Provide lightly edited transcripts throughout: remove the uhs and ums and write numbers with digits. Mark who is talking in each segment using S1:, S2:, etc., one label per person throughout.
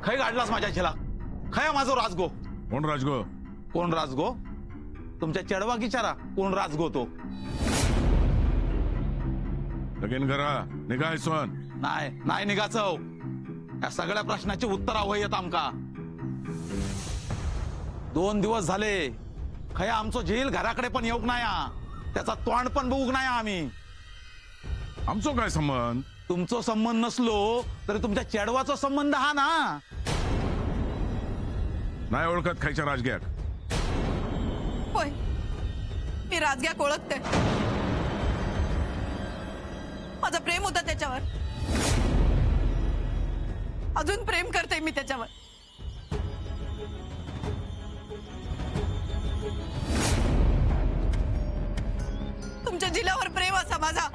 S1: खय गाडलास माझ्या झेला खय माझो राजगो
S2: कोण राजगो
S1: कोण राजगो तुमच्या चेडवा विचारा कोण राजगो तो
S2: लगीन करा निघाय सोन
S1: नाही नाही निघाचव या सगळ्या प्रश्नाची उत्तर हवं येत आमका 2 दिवस झाले खय आमचो झेल घराकडे पण येऊक नाही त्याचा तोंड पण बघूक नाही आम्ही
S2: आमचो काय संबंध
S1: तुमचो संबंध नसलो तरी तुमच्या चेडवाचा संबंध हा ना
S2: नाही ओळखत खायच्या राजग्याक
S3: होय मी राजग्याक ओळखते माझं प्रेम होतं त्याच्यावर अजून प्रेम करते मी त्याच्यावर तुमच्या जिल्ह्यावर प्रेम असा माझा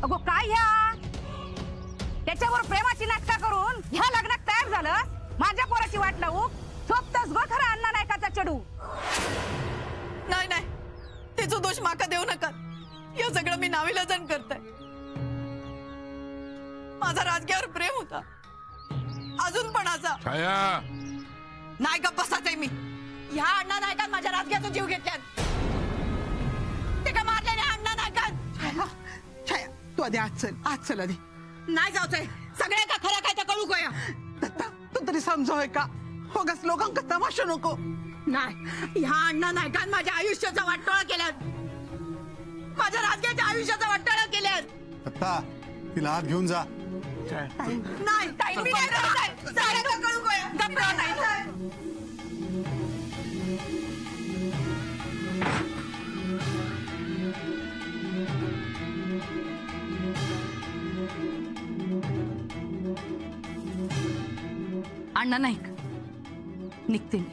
S4: अगो काय ह्या त्याच्यावर प्रेमाची नाटका करून ह्या लग्नात तयार झालं माझ्या पोराची वाट लावू सोबतच गो खरा अण्णा नायकाचा चढू
S3: नाही नाही त्याचा दोष माका देऊ नका हे सगळं मी नाविलाजन करते माझा राजकीयावर प्रेम होता अजून पण असा
S2: छाया
S3: नाही गप्प बसाच आहे मी ह्या अण्णा नायकात माझ्या राजकीयाचा जीव घेतल्यात ते का मारले नाही अण्णा नायकात
S5: छाया तू आधी आज चल आधी
S3: नाही जाऊचंय सगळे का खरं काय तर कळू गया
S5: दत्ता तू तरी समजवय का होगस लोकांक तमाशा नको
S3: नाही ह्या अण्णा नायकात माझ्या आयुष्याचा वाटोळा केल्यात माझ्या राजकीयाच्या आयुष्याचा वाटोळा केल्यात
S6: दत्ता तिला आत घेऊन जा
S3: नाही ताई मी नाही राहत आहे. सगळे का कळू गया गप्प राहा ताई.
S4: अण्णा नाईक निघते मी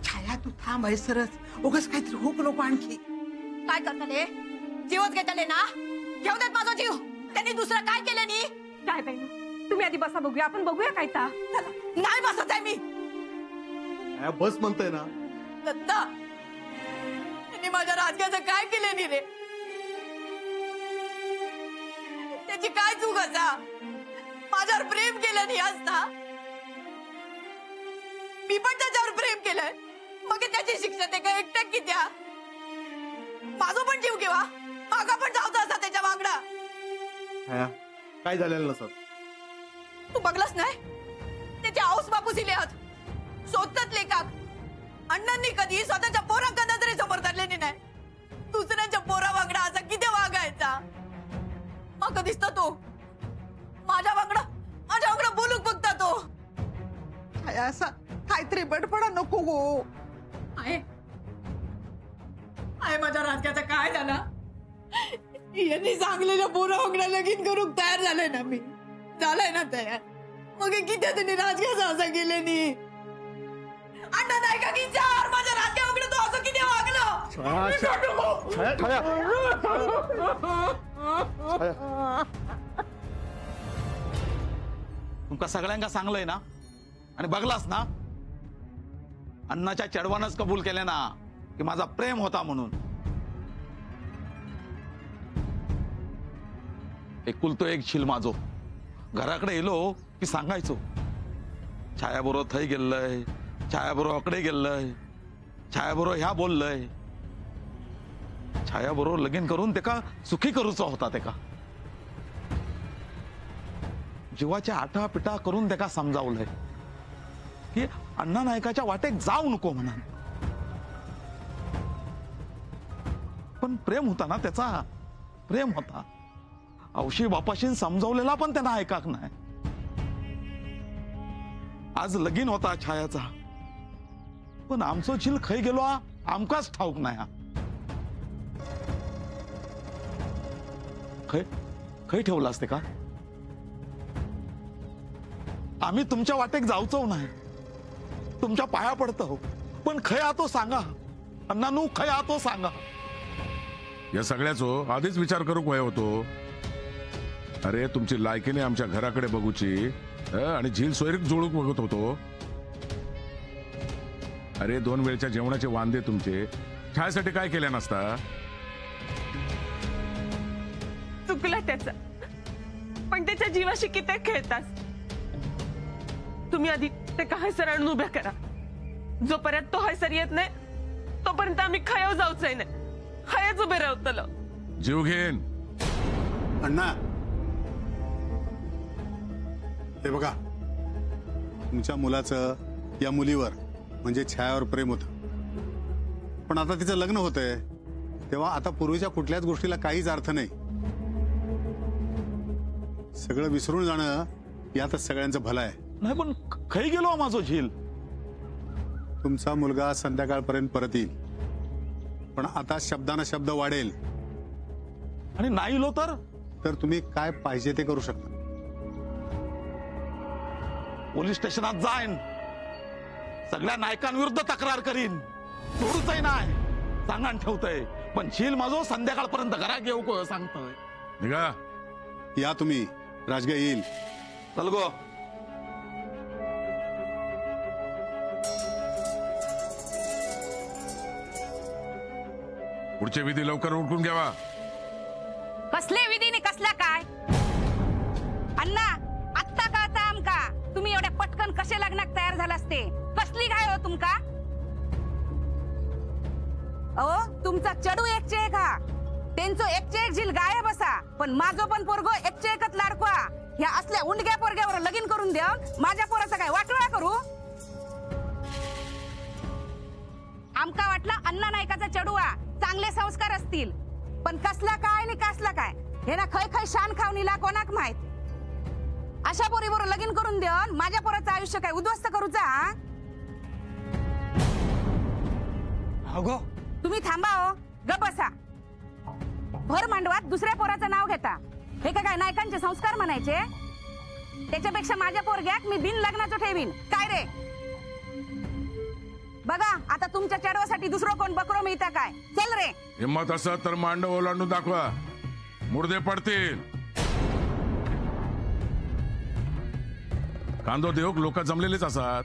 S5: छाया तू थांब आहे सरच उगाच काहीतरी होक नको आणखी
S3: काय करताले जीवच घेतले ना घेऊ देत माझा जीव त्यांनी दुसरं काय केलं नी
S4: काय पाहिजे तुम्ही आधी बसा बघूया आपण बघूया काय ता
S3: नाही बसत आहे मी
S6: बस म्हणताय ना
S3: दत्ता त्यांनी माझ्या राजकीयाचं काय केलं नी रे त्याची काय चूक असा माझ्यावर प्रेम केलं नाही असता मी पण त्याच्यावर प्रेम केलंय मग त्याची शिक्षा ते काय एकटक किती माझं पण जीव घेवा मागा पण जाऊचा असा त्याच्या वागडा
S6: काय झालेलं नसत
S3: तू बघलास नाही त्याचे आऊस बापूस लिहात स्वतःच लेखाक अण्णांनी कधी स्वतःच्या पोरांका नजरे समोर धरलेली नाही दुसऱ्याच्या पोरा वागडा असा किती वागायचा मग दिसतो तो माझ्या वागडा बोलूक बघता तो
S5: छाया असा काहीतरी बडबडा नको गो
S3: आहे माझ्या राजकीयाचा काय झाला यांनी सांगलेल्या पोरा वागडा लगीन करून तयार झालंय ना मी झालंय ना तयार मग किती त्यांनी राजकीयाचा असं गेले नी अण्णा नाही का की चार माझ्या राजकीय वागडा तो असं किती वागलं
S1: तुमका सगळ्यांका सांगलंय ना आणि बघलास ना अण्णाच्या चेडवानच कबूल केले ना की माझा प्रेम होता म्हणून एकुलतो एक शिल माझो घराकडे येलो की सांगायचो छाया बरो थई गेल्लय छाया बरो अकडे गेल्लय छाया बरो ह्या बोललय छाया बरो लगीन करून तेका सुखी करूचा होता तेका जीवाच्या आटा पिटा करून तेका समजावलंय की अण्णा नायकाच्या वाटेक जाऊ नको म्हणा पण प्रेम होता ना त्याचा प्रेम होता औशी बापाशी समजावलेला पण त्यांना ऐकाक नाही आज लगीन होता छायाचा पण आमचो झील खय गेलो आमकाच ठाऊक नाही खय खय ठेवलास ते का आम्ही तुमच्या वाटेक जाऊचो नाही तुमच्या पाया पडतो पण खय आतो सांगा अण्णानू खय आतो सांगा
S2: या सगळ्याचो आधीच विचार करू वय होतो अरे तुमची लायकीने आमच्या घराकडे बघूची आणि झील सोयरीक जुळूक बघत होतो अरे 2 वेळच्या जेवणाचे वांदे तुमचे छायासाठी काय केल्या नसता
S7: चुकलं त्याचं, पण त्याच्या जीवाशी किती खेळतास. तुम्ही आधी ते का हैसर आणून उभ्या करा. जोपर्यंत तो हैसर येत नाही तोपर्यंत आम्ही खायाव जाऊच नाही. खायाच उभे राहतलो.
S2: जीव घेन.
S6: अण्णा हे बघा, तुमच्या मुलाचं या मुलीवर म्हणजे छायावर प्रेम होतं, पण आता तिचं लग्न होतंय तेव्हा आता पूर्वीच्या कुठल्याच गोष्टीला काहीच अर्थ नाही. सगळं विसरून जाणं यातच सगळ्यांचं भलं आहे.
S1: नाही पण खाई गेलो माझो झील.
S6: तुमचा मुलगा संध्याकाळपर्यंत परत येईल, पण आता शब्दानं शब्द वाढेल.
S1: आणि नाही इलो तर
S6: तुम्ही काय पाहिजे ते करू शकता.
S1: पोलीस स्टेशनात जाईन, सगळ्या नायकांविरुद्ध तक्रार करीन. सोडूचही नाही सांगान ठेवतय, पण झील माझो संध्याकाळपर्यंत घरात येऊ को सांगतोय.
S2: निघा.
S6: या तुम्ही, राजगा येईल.
S1: चल गो.
S2: पुढचे विधी लवकर उरकून घ्यावा.
S4: कसले विधी नाही कसला काय. अण्णा आत्ता कळता आमका तुम्ही एवढ्या पटकन कसे लग्नाक तयार झाला असते. कसली काय हो तुमका. अहो तुमचा चडू एकचे एक हा, त्यांचो एकचे एक झील गायब असा, पण माझो पण पोरगो एकचे एकच लाडका. ह्या असल्या उंडग्या पोरग्यावर लगीन करून द्या, माझ्या पोराचा काय वाटोळा करू. आमका वाटला अण्णा नायकाचा चडूआ चांगले संस्कार असतील, पण कसला काय आणि कसला काय हे ना खय खय शान खावणीला कोणाक माहित. अशा पोरीवर लगीन करून देऊन माझ्या पोराचं आयुष्य काय उद्ध्वस्त करूचा.
S1: अगो
S4: तुम्ही थांबा हो, गप बसा. भर मांडवात दुसऱ्या पोराचं नाव घेता. हे काय नायकांचे संस्कार म्हणायचे. त्याच्यापेक्षा माझ्या पोरग्याक मी बिन लग्नाचं ठेवीन. काय रे बघा, आता तुमच्या चढवासाठी दुसरं कोण बकरो मिळता काय. चल रे.
S2: हिम्मत असत तर मांडव ओलांडून दाखवा, मुर्दे पडतील. कांदो देऊक लोक जमलेलेच असतात.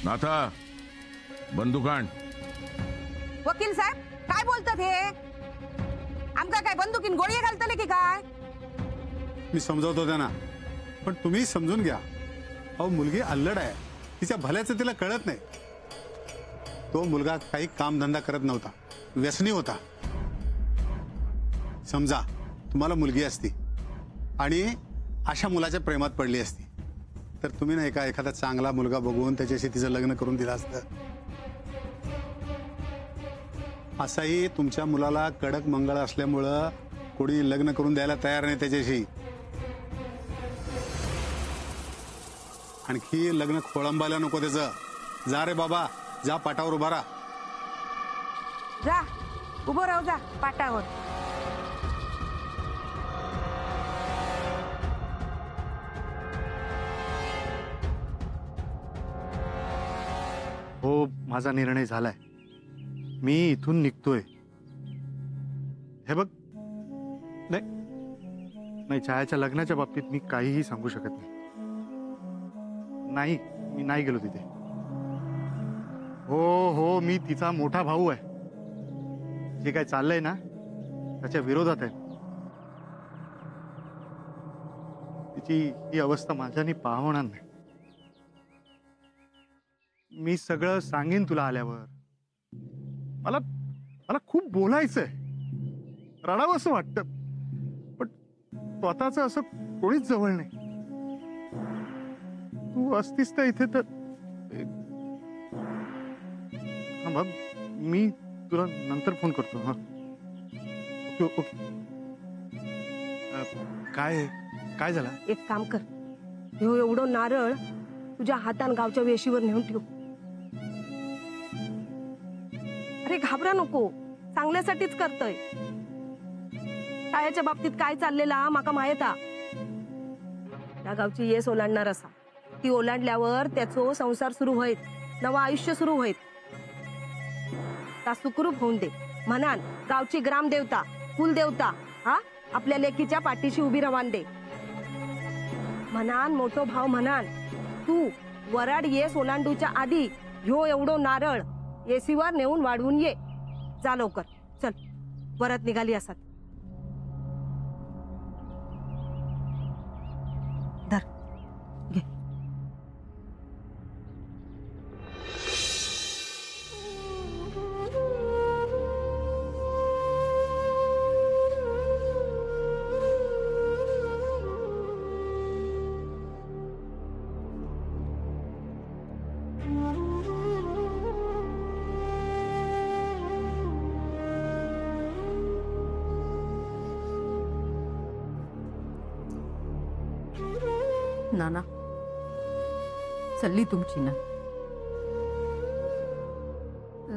S2: नाथा बंदूक आण.
S4: वकील साहेब काय बोलतात हे. आमका काय बंदुकीन गोळी घालतले की काय.
S6: मी समजावतो त्यांना, पण तुम्ही समजून घ्या. अहो मुलगी अल्लड आहे, तिच्या भल्याचं तिला कळत नाही. तो मुलगा काही कामधंदा करत नव्हता, व्यसनी होता. समजा तुम्हाला मुलगी असती आणि अशा मुलाच्या प्रेमात पडली असती, तर तुम्ही नाही का एखादा चांगला मुलगा बघून त्याच्याशी तिचं लग्न करून दिलं असतं. असाही तुमच्या मुलाला कडक मंगळ असल्यामुळं कोणी लग्न करून द्यायला तयार नाही त्याच्याशी. आणखी लग्न खोळंबायला नको त्याचं. जा रे बाबा, जा पाटावर उभा राहा.
S4: जा उभं राहू, जा पाटावर.
S6: हो माझा निर्णय झालाय. मी इथून निघतोय. हे बघ, नाही छायाच्या लग्नाच्या बाबतीत मी काहीही सांगू शकत नाही. मी नाही गेलो तिथे. हो मी तिचा मोठा भाऊ आहे. जे काय चाललंय ना त्याच्या विरोधात आहे. तिची ही अवस्था माझ्यानी पाहणार नाही. मी सगळं सांगेन तुला आल्यावर. मला मला खूप बोलायचंय, रडावं असं वाटतं, पण स्वतःच असं कोणीच जवळ नाही. तू असतीस तर इथे तर. हा मी तुला नंतर फोन करतो. हा ओके ओके. काय झालं.
S8: एक काम कर, ह्यो एवढं नारळ तुझ्या हातान गावच्या वेशीवर नेऊन ठेव. अरे घाबरा नको, चांगल्यासाठीच करतोय. छायाच्या बाबतीत काय चाललेला माका माहित हा. त्या गावची येस ओलांडणार असा. ती ओलांडल्यावर त्याचो संसार सुरू होईत, नवं आयुष्य सुरू होईत. ता सुखरूप होऊन दे म्हणान गावची ग्रामदेवता कुलदेवता हा आपल्या लेकीच्या पाठीशी उभी रवान दे म्हणान. मोठो भाव म्हणान तू वराड येस ओलांडूच्या आधी ह्यो एवढो नारळ एसीवर नेऊन वाढवून ये. जा लवकर चल, वरात निघाली असात. धर घे.
S3: नाना चल्ली तुमची ना,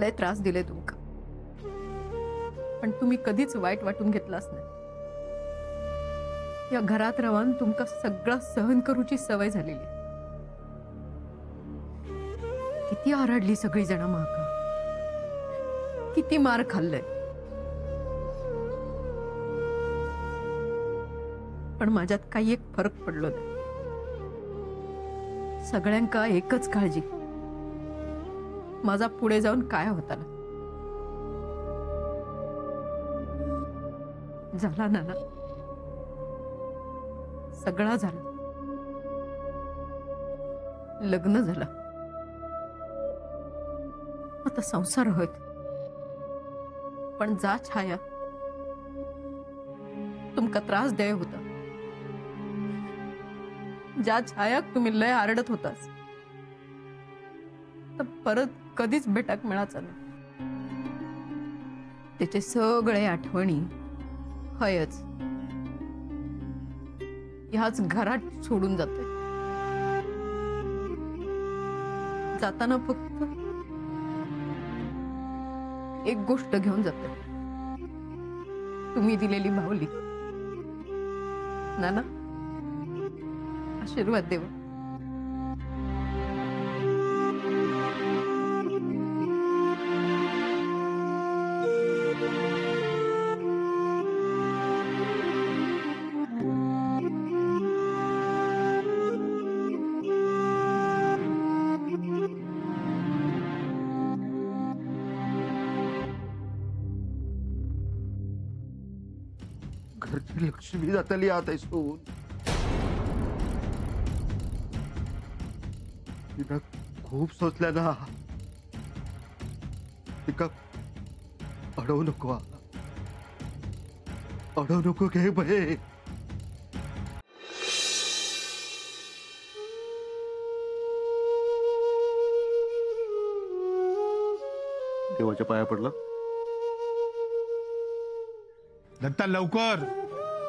S3: लय त्रास दिले तुमका, पण तुम्ही कधीच वाईट वाटून घेतलाच नाही. या घरात राहून तुमका सगळं सहन करूची सवय झालेली. किती आरडली सगळी जण माका, किती मार खाल्लंय, पण माझ्यात काही एक फरक पडलो नाही. सगळ्यांका एकच काळजी, माझा पुढे जाऊन काय होता ना. झाला नाना, सगळा झाला. लग्न झालं, आता संसार होत. पण जा छाया, तुमका त्रास द्याय होता. ज्या छायाक तुम्ही लय आरडत होतास, तर परत कधीच भेटाक मिळाचा नाही. त्याचे सगळे आठवणी हयच ह्याच घरात सोडून जाते. जाताना फक्त एक गोष्ट घेऊन जाते, तुम्ही दिलेली बाहुली. नाना आशीर्वाद देव.
S9: घरची लक्ष्मी जातली आत सोन. तिला खूप सोचल्या ना, तिका अडवू नको, अडवू नको घे भये. देवाच्या पाया पडला.
S10: दत्ता लवकर,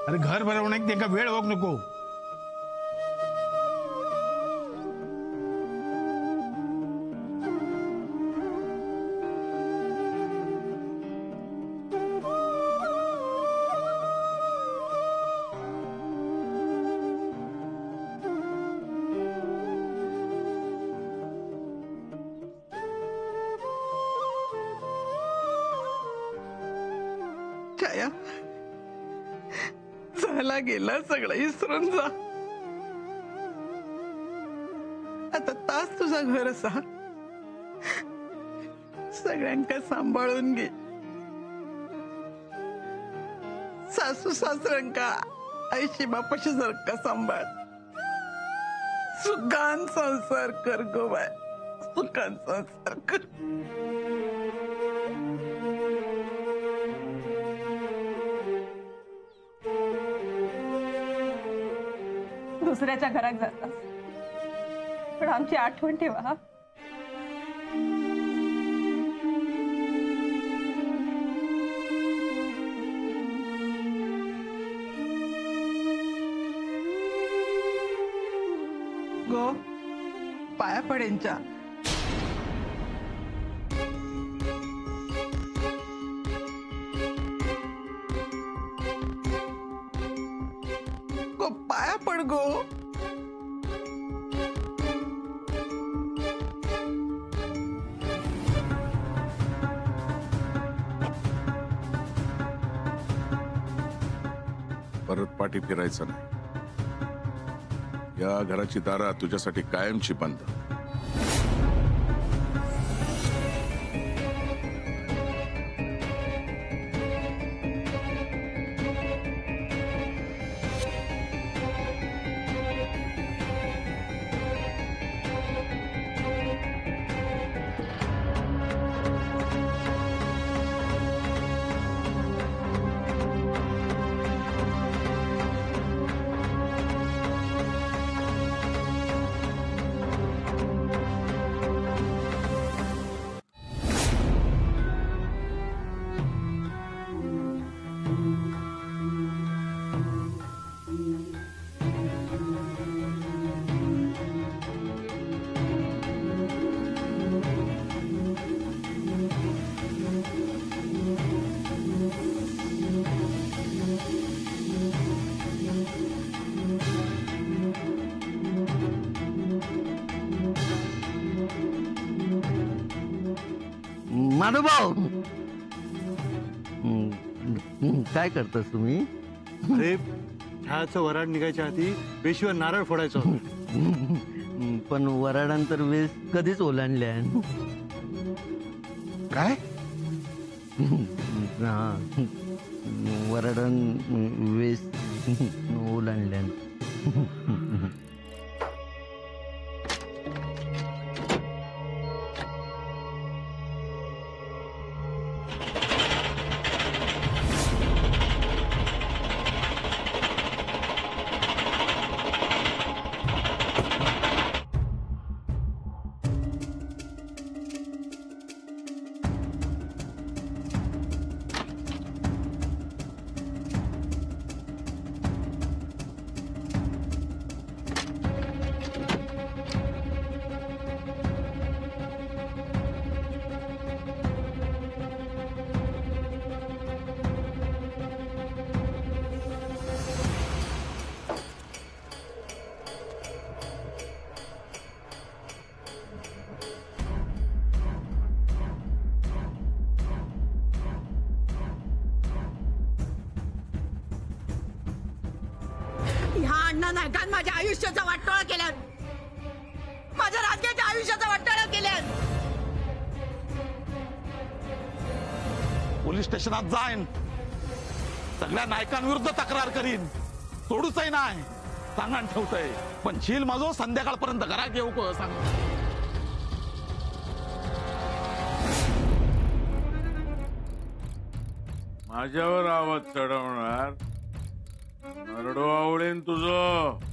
S10: अरे घर भरवण्यात त्यांना वेळ होक नको.
S5: छाया, झाला गेला सगळं विसरून जा. आता तास तुझा घर असा, सगळ्यांका सांभाळून घे. सासू सासऱ्यांका आईशी बापाशी सारखा सांभाळ. सुखान संसार कर गो बाय, सुखान संसार कर.
S7: दुसऱ्याच्या घरात जातात, पण आमची आठवण ठेवा. हा,
S5: गो पाया पडेंच्या. गो पाया पड गो.
S2: परत पाठी फिरायचं नाही. या घराची दारा तुझ्यासाठी कायमची बंद.
S9: माधवभाऊ काय करतास तुम्ही?
S11: अरे छायाचं वराड निघायच्या आधी वेशीवर नारळ फोडायचं होतं.
S9: पण वराडांतर वेस कधीच ओलांडल्या.
S10: काय?
S9: वराडां वेस ओलांडल्या.
S3: ह्या अण्णा नायकांनी माझ्या आयुष्याचा वाटोळा केला, माझ्या राजकीयाच्या आयुष्याचा वाटोळा केला.
S1: पोलीस स्टेशनात जाईन, सगळ्या नायकांविरुद्ध तक्रार करीन, सोडूचही नाही सांगण ठेवतय. पण झील माझो संध्याकाळपर्यंत घरात येऊ को सांग.
S2: माझ्यावर आवाज चढवणार नरडो आवडेन तुझं.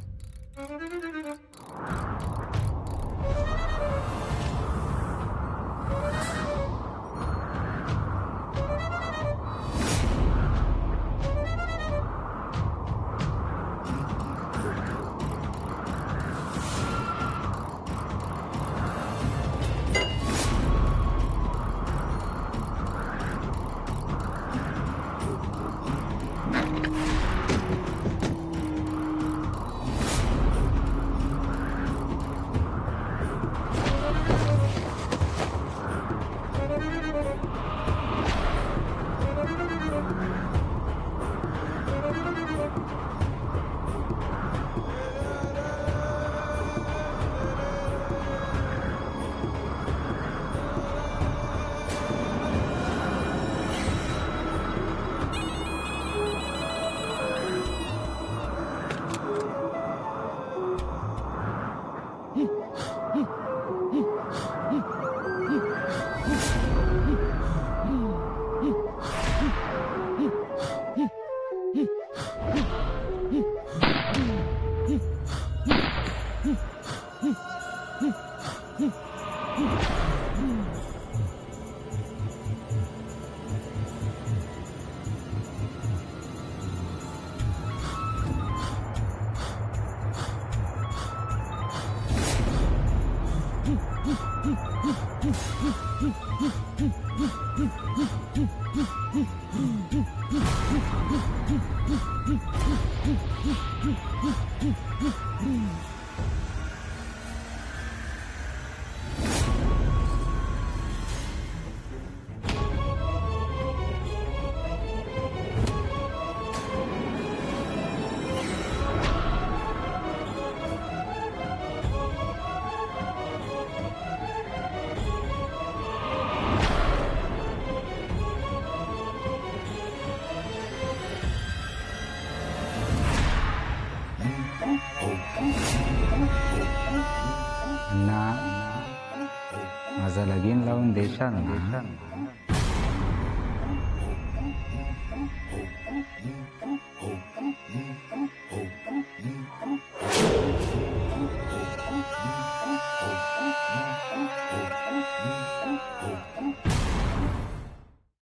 S12: माझा लगीन लावून देशान